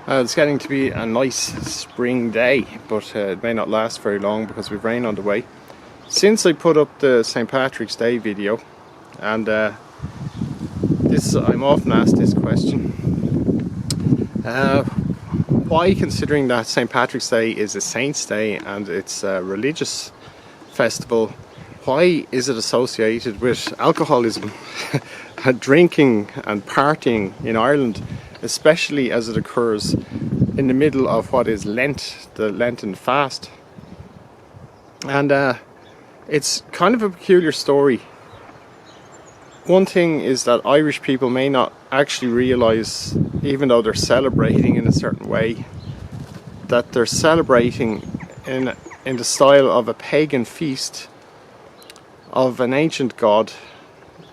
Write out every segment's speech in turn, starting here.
It's getting to be a nice spring day, but it may not last very long because we've rain on the way. Since I put up the St. Patrick's Day video, and I'm often asked this question, why, considering that St. Patrick's Day is a saint's day and it's a religious festival, why is it associated with alcoholism, drinking and partying in Ireland, especially as it occurs in the middle of what is Lent, the Lenten fast? And it's kind of a peculiar story. One thing is that Irish people may not actually realise, even though they're celebrating in a certain way, that they're celebrating in the style of a pagan feast of an ancient god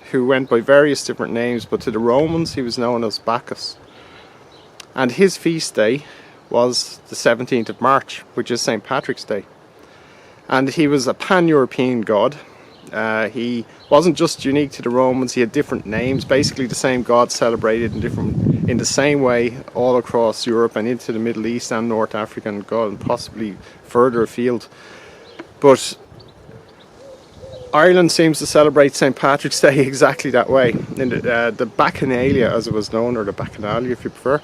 who went by various different names, but to the Romans he was known as Bacchus. And his feast day was the 17th of March, which is St. Patrick's Day. And he was a pan-European god. He wasn't just unique to the Romans, he had different names, basically the same god celebrated in the same way all across Europe and into the Middle East and North Africa and God, and possibly further afield. But Ireland seems to celebrate St. Patrick's Day exactly that way. In the Bacchanalia, as it was known, or the Bacchanalia if you prefer,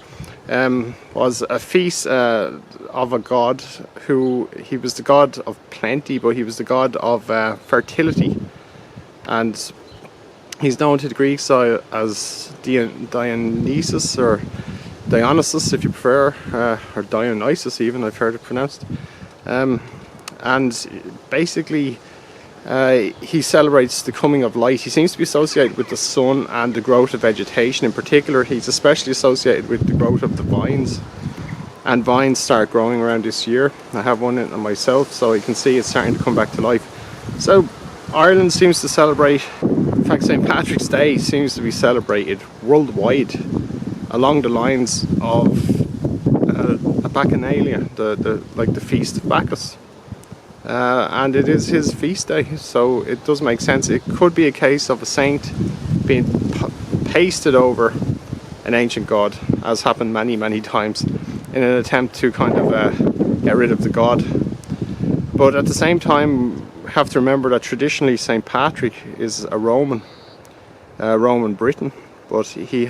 was a feast of a god he was the god of plenty, but he was the god of fertility, and he's known to the Greeks as Dionysus, or Dionysus if you prefer, or Dionysus even, I've heard it pronounced. And basically he celebrates the coming of light. He seems to be associated with the sun and the growth of vegetation. In particular, he's especially associated with the growth of the vines, and vines start growing around this year. I have one in myself, so you can see it's starting to come back to life. So Ireland seems to celebrate, in fact St. Patrick's Day seems to be celebrated worldwide along the lines of a Bacchanalia, like the feast of Bacchus. And it is his feast day, so it does make sense. It could be a case of a saint being pasted over an ancient god, as happened many times, in an attempt to kind of get rid of the god. But at the same time, we have to remember that traditionally St. Patrick is a Roman Briton, but he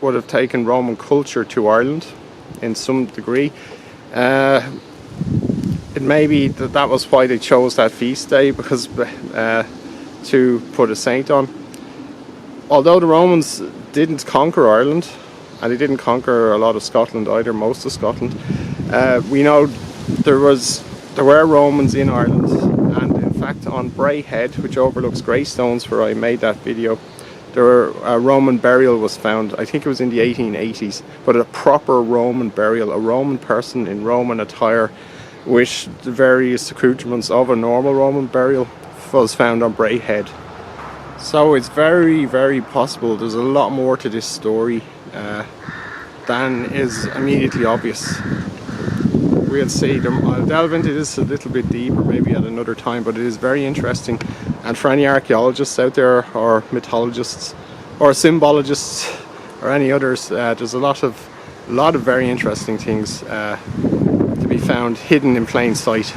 would have taken Roman culture to Ireland in some degree. It may be that was why they chose that feast day, because to put a saint on. Although the Romans didn't conquer Ireland, and they didn't conquer a lot of Scotland either, most of Scotland, we know there were Romans in Ireland, and in fact on Bray Head, which overlooks Greystones, where I made that video, a Roman burial was found. I think it was in the 1880s, but a proper Roman burial, a Roman person in Roman attire with the various accoutrements of a normal Roman burial was found on Bray Head. So it's very possible there's a lot more to this story than is immediately obvious. We'll see. I'll delve into this a little bit deeper maybe at another time, but it is very interesting. And for any archaeologists out there, or mythologists, or symbologists, or any others, there's a lot of very interesting things to be found hidden in plain sight.